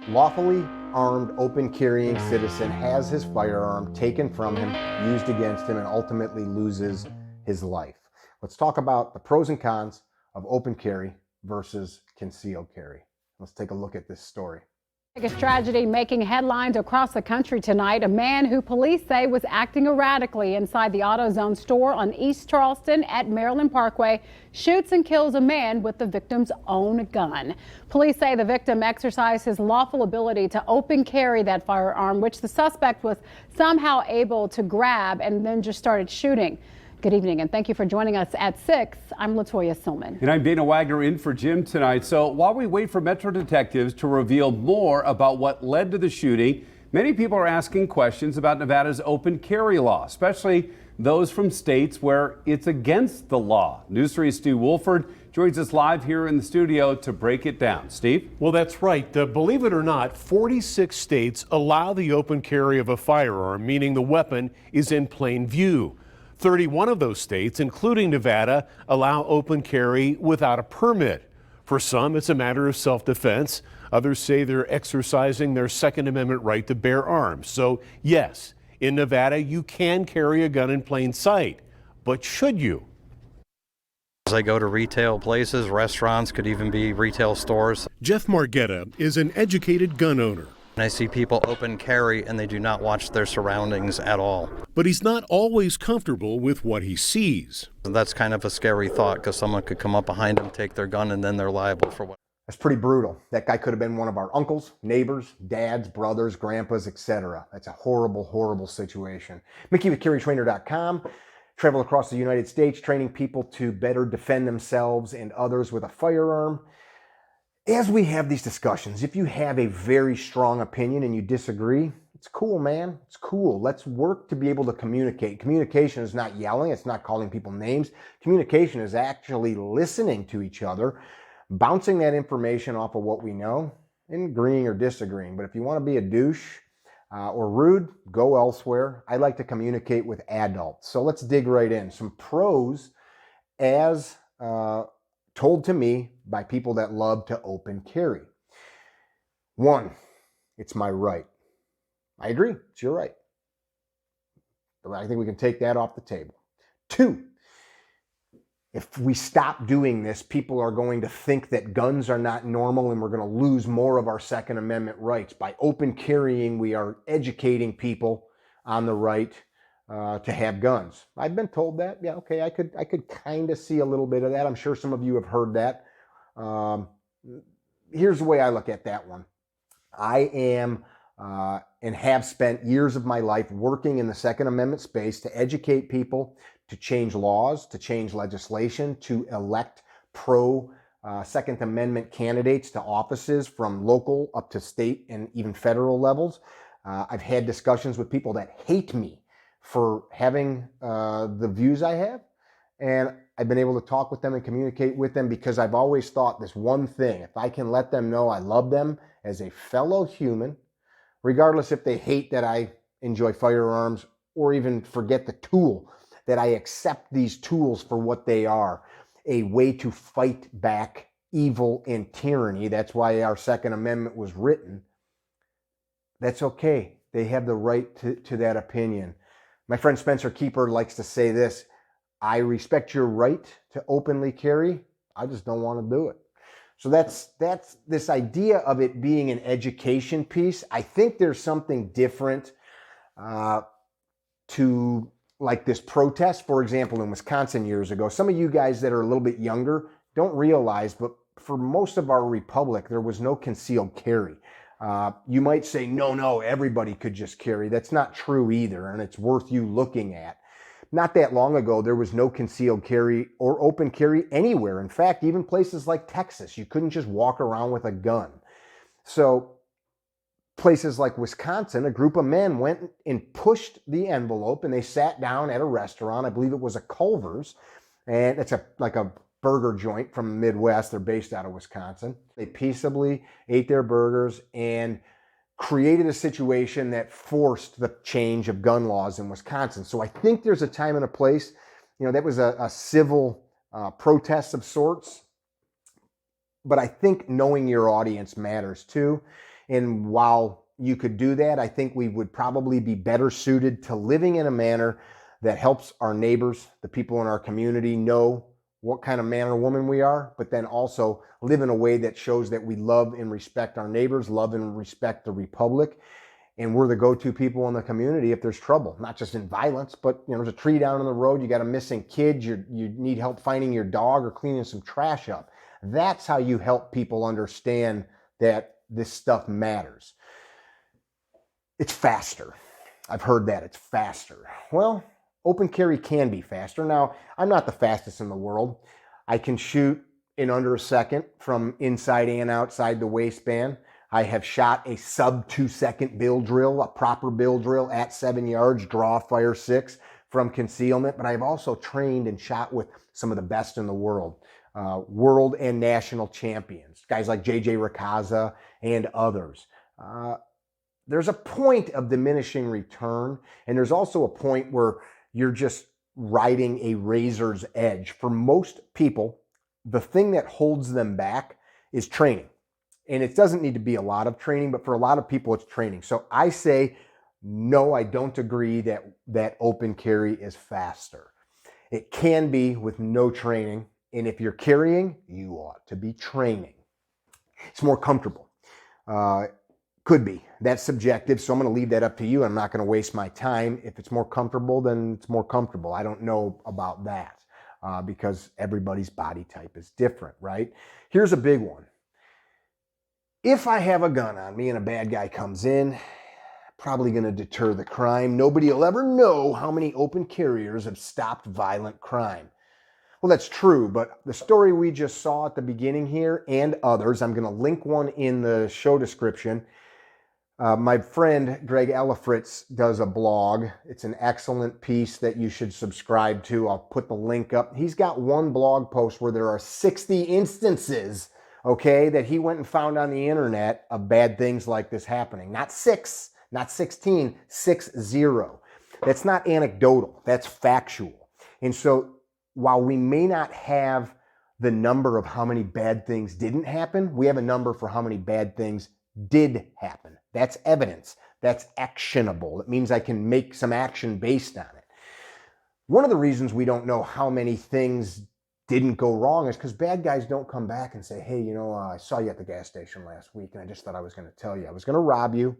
Lawfully armed, open carrying citizen has his firearm taken from him, used against him, and ultimately loses his life. Let's talk about the pros and cons of open carry versus concealed carry. Let's take a look at this story. Biggest tragedy making headlines across the country tonight. A man who police say was acting erratically inside the AutoZone store on East Charleston at Maryland Parkway shoots and kills a man with the victim's own gun. Police say the victim exercised his lawful ability to open carry that firearm, which the suspect was somehow able to grab and then just started shooting. Good evening, and thank you for joining us at 6. I'm Latoya Silman. And I'm Dana Wagner in for Jim tonight. So while we wait for Metro detectives to reveal more about what led to the shooting, many people are asking questions about Nevada's open carry law, especially those from states where it's against the law. News 3's Steve Wolford joins us live here in the studio to break it down. Steve? Well, that's right. Believe it or not, 46 states allow the open carry of a firearm, meaning the weapon is in plain view. 31 of those states, including Nevada, allow open carry without a permit. For some, it's a matter of self-defense. Others say they're exercising their Second Amendment right to bear arms. So, yes, in Nevada, you can carry a gun in plain sight. But should you? As I go to retail places, restaurants, could even be retail stores. Jeff Margetta is an educated gun owner. And I see people open carry and they do not watch their surroundings at all. But he's not always comfortable with what he sees. And that's kind of a scary thought because someone could come up behind them, take their gun, and then they're liable for what. That's pretty brutal. That guy could have been one of our uncles, neighbors, dads, brothers, grandpas, etc. That's a horrible, horrible situation. Mickey with CarryTrainer.com. Travel across the United States, training people to better defend themselves and others with a firearm. As we have these discussions, if you have a very strong opinion and you disagree, it's cool, man. It's cool. Let's work to be able to communicate. Communication is not yelling. It's not calling people names. Communication is actually listening to each other, bouncing that information off of what we know, and agreeing or disagreeing. But if you want to be a douche or rude, go elsewhere. I like to communicate with adults. So let's dig right in. Some pros as told to me by people that love to open carry. 1, it's my right. I agree, it's your right. I think we can take that off the table. 2, if we stop doing this, people are going to think that guns are not normal and we're going to lose more of our Second Amendment rights. By open carrying, we are educating people on the right to have guns. I've been told that. Yeah, okay, I could kind of see a little bit of that. I'm sure some of you have heard that. Here's the way I look at that one. I am and have spent years of my life working in the Second Amendment space to educate people, to change laws, to change legislation, to elect pro Second Amendment candidates to offices from local up to state and even federal levels. I've had discussions with people that hate me for having the views I have, and I've been able to talk with them and communicate with them because I've always thought this one thing: if I can let them know I love them as a fellow human, regardless if they hate that I enjoy firearms or even forget the tool, that I accept these tools for what they are, a way to fight back evil and tyranny. That's why our Second Amendment was written. That's okay. They have the right to that opinion. My friend Spencer Keeper likes to say this: I respect your right to openly carry. I just don't want to do it. So that's this idea of it being an education piece. I think there's something different to like this protest, for example, in Wisconsin years ago. Some of you guys that are a little bit younger don't realize, but for most of our republic, there was no concealed carry. You might say, no, everybody could just carry. That's not true either, and it's worth you looking at. Not that long ago, there was no concealed carry or open carry anywhere. In fact, even places like Texas, you couldn't just walk around with a gun. So places like Wisconsin, a group of men went and pushed the envelope, and they sat down at a restaurant. I believe it was a Culver's, and it's like a burger joint from the Midwest. They're based out of Wisconsin. They peaceably ate their burgers and created a situation that forced the change of gun laws in Wisconsin. So I think there's a time and a place. That was a civil protest of sorts. But I think knowing your audience matters too. And while you could do that, I think we would probably be better suited to living in a manner that helps our neighbors, the people in our community, know what kind of man or woman we are, but then also live in a way that shows that we love and respect our neighbors, love and respect the Republic, and we're the go-to people in the community if there's trouble, not just in violence, but there's a tree down on the road, you got a missing kid, you need help finding your dog or cleaning some trash up. That's how you help people understand that this stuff matters. It's faster. I've heard that it's faster. Well, open carry can be faster. Now, I'm not the fastest in the world. I can shoot in under a second from inside and outside the waistband. I have shot a sub 2-second bill drill, a proper bill drill at 7 yards, draw, fire 6 from concealment. But I've also trained and shot with some of the best in the world and national champions, guys like JJ Rakaza and others. There's a point of diminishing return, and there's also a point where you're just riding a razor's edge. For most people, the thing that holds them back is training. And it doesn't need to be a lot of training, but for a lot of people, it's training. So I say, no, I don't agree that open carry is faster. It can be with no training. And if you're carrying, you ought to be training. It's more comfortable. Could be. That's subjective, so I'm going to leave that up to you. I'm not going to waste my time. If it's more comfortable, then it's more comfortable. I don't know about that because everybody's body type is different, right? Here's a big one. If I have a gun on me and a bad guy comes in, probably going to deter the crime. Nobody will ever know how many open carriers have stopped violent crime. Well, that's true, but the story we just saw at the beginning here and others, I'm going to link one in the show description. My friend Greg Ellifritz does a blog. It's an excellent piece that you should subscribe to. I'll put the link up. He's got one blog post where there are 60 instances, okay, that he went and found on the internet of bad things like this happening. Not 6, not 16, 60. That's not anecdotal. That's factual. And so while we may not have the number of how many bad things didn't happen, we have a number for how many bad things did happen. That's evidence. That's actionable. It means I can make some action based on it. One of the reasons we don't know how many things didn't go wrong is because bad guys don't come back and say, hey, I saw you at the gas station last week and I just thought I was going to tell you. I was going to rob you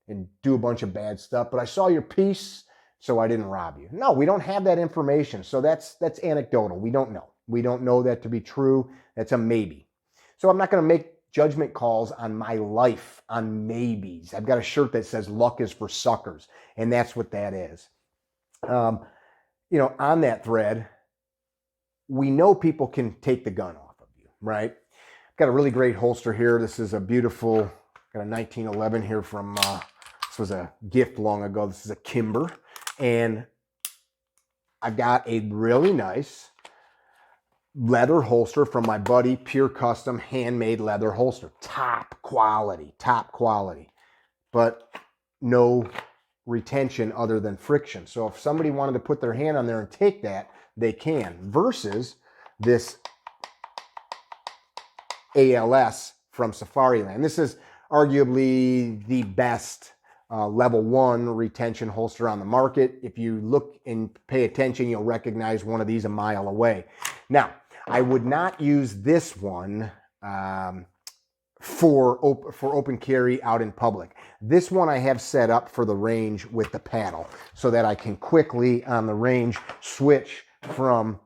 and do a bunch of bad stuff, but I saw your piece, so I didn't rob you. No, we don't have that information. So that's anecdotal. We don't know. We don't know that to be true. That's a maybe. So I'm not going to make judgment calls on my life on maybes. I've got a shirt that says luck is for suckers, and that's what that is. On that thread, we know people can take the gun off of you, right? I've got a really great holster here. This is a beautiful, got a 1911 here from, this was a gift long ago. This is a Kimber, and I've got a really nice leather holster from my buddy, Pure Custom handmade leather holster. Top quality, but no retention other than friction. So if somebody wanted to put their hand on there and take that, they can, versus this ALS from Safariland. This is arguably the best level 1 retention holster on the market. If you look and pay attention, you'll recognize one of these a mile away. Now, I would not use this one for open carry out in public. This one I have set up for the range with the paddle so that I can quickly on the range switch from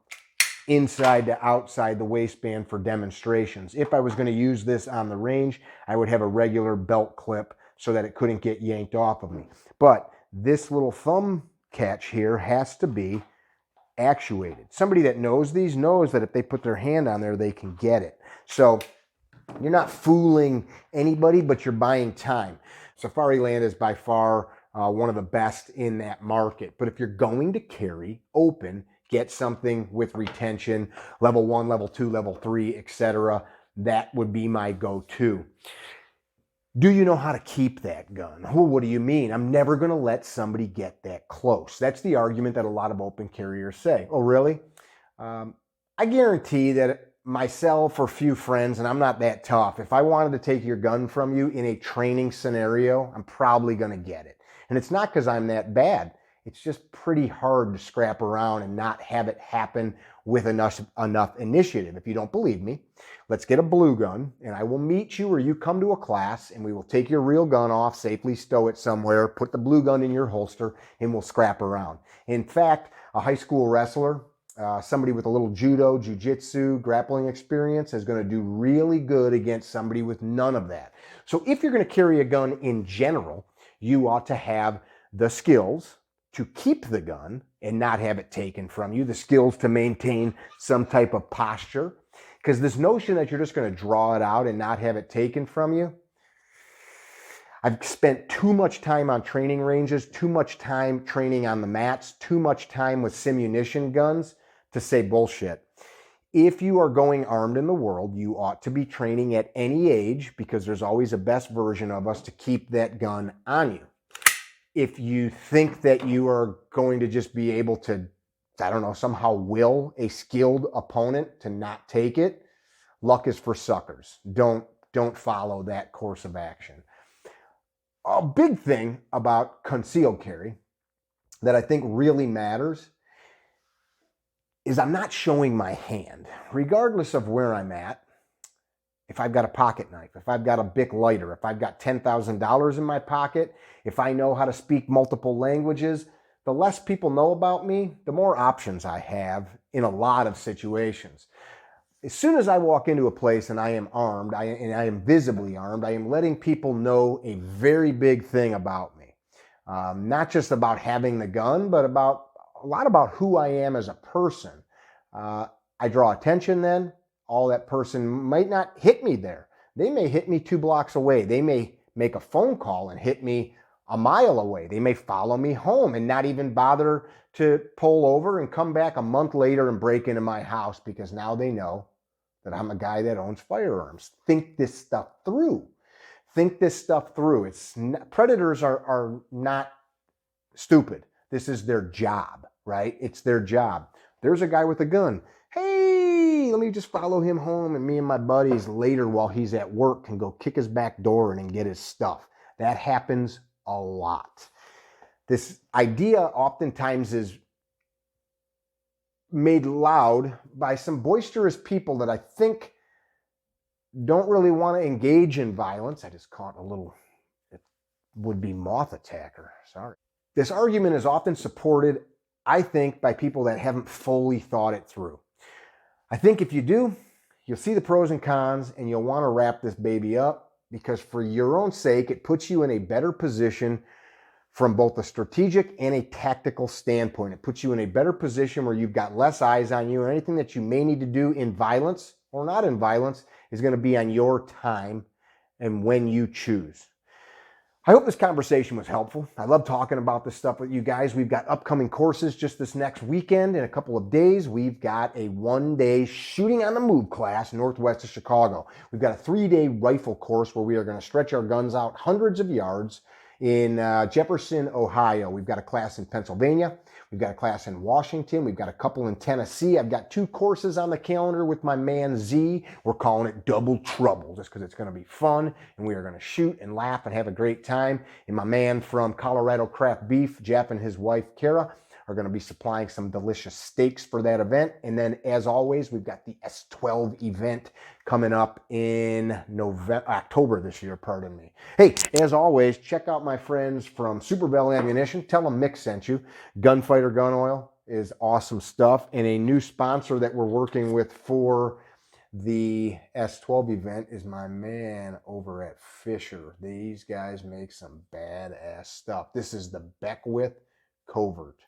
inside to outside the waistband for demonstrations. If I was going to use this on the range, I would have a regular belt clip so that it couldn't get yanked off of me. But this little thumb catch here has to be actuated. Somebody that knows these knows that if they put their hand on there, they can get it. So you're not fooling anybody, but you're buying time. Safariland is by far one of the best in that market. But if you're going to carry open, get something with retention, level 1, level 2, level 3, etc. That would be my go-to. Do you know how to keep that gun? Oh, what do you mean? I'm never going to let somebody get that close. That's the argument that a lot of open carriers say. Oh, really? I guarantee that myself or few friends, and I'm not that tough, if I wanted to take your gun from you in a training scenario, I'm probably going to get it. And it's not because I'm that bad. It's just pretty hard to scrap around and not have it happen with enough initiative. If you don't believe me, let's get a blue gun and I will meet you or you come to a class and we will take your real gun off, safely stow it somewhere, put the blue gun in your holster, and we'll scrap around. In fact, a high school wrestler, somebody with a little judo, jiu-jitsu, grappling experience is going to do really good against somebody with none of that. So if you're going to carry a gun in general, you ought to have the skills to keep the gun and not have it taken from you, the skills to maintain some type of posture. Because this notion that you're just going to draw it out and not have it taken from you, I've spent too much time on training ranges, too much time training on the mats, too much time with simunition guns to say bullshit. If you are going armed in the world, you ought to be training at any age because there's always a best version of us to keep that gun on you. If you think that you are going to just be able to, I don't know, somehow will a skilled opponent to not take it, luck is for suckers. Don't follow that course of action. A big thing about concealed carry that I think really matters is I'm not showing my hand, regardless of where I'm at. If I've got a pocket knife, if I've got a Bic lighter, if I've got $10,000 in my pocket, if I know how to speak multiple languages, the less people know about me, the more options I have in a lot of situations. As soon as I walk into a place and I am armed, and I am visibly armed, I am letting people know a very big thing about me. Not just about having the gun, but a lot about who I am as a person. I draw attention then. All that person might not hit me there. They may hit me 2 blocks away. They may make a phone call and hit me a mile away. They may follow me home and not even bother to pull over and come back a month later and break into my house because now they know that I'm a guy that owns firearms. Think this stuff through. Think this stuff through. Predators are not stupid. This is their job, right? It's their job. There's a guy with a gun. Hey, let me just follow him home, and me and my buddies later while he's at work can go kick his back door in and get his stuff. That happens a lot. This idea oftentimes is made loud by some boisterous people that I think don't really want to engage in violence. I just caught a little would-be moth attacker. Sorry. This argument is often supported, I think, by people that haven't fully thought it through. I think if you do, you'll see the pros and cons and you'll want to wrap this baby up because for your own sake, it puts you in a better position from both a strategic and a tactical standpoint. It puts you in a better position where you've got less eyes on you, and anything that you may need to do in violence or not in violence is going to be on your time and when you choose. I hope this conversation was helpful. I love talking about this stuff with you guys. We've got upcoming courses just this next weekend. In a couple of days, we've got a 1-day shooting on the move class northwest of Chicago. We've got a 3-day rifle course where we are going to stretch our guns out hundreds of yards in Jefferson, Ohio. We've got a class in Pennsylvania. We've got a class in Washington. We've got a couple in Tennessee. I've got 2 courses on the calendar with my man Z. We're calling it Double Trouble just because it's going to be fun and we are going to shoot and laugh and have a great time. And my man from Colorado Craft Beef, Jeff, and his wife, Kara, are going to be supplying some delicious steaks for that event. And then, as always, we've got the S12 event coming up in October this year, pardon me. Hey, as always, check out my friends from Super Bell Ammunition. Tell them Mick sent you. Gunfighteroil is awesome stuff. And a new sponsor that we're working with for the S12 event is my man over at Fisher. These guys make some badass stuff. This is the Beckwith Covert.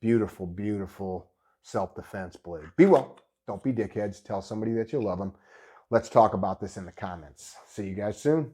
Beautiful, beautiful self-defense blade. Be well. Don't be dickheads. Tell somebody that you love them. Let's talk about this in the comments. See you guys soon.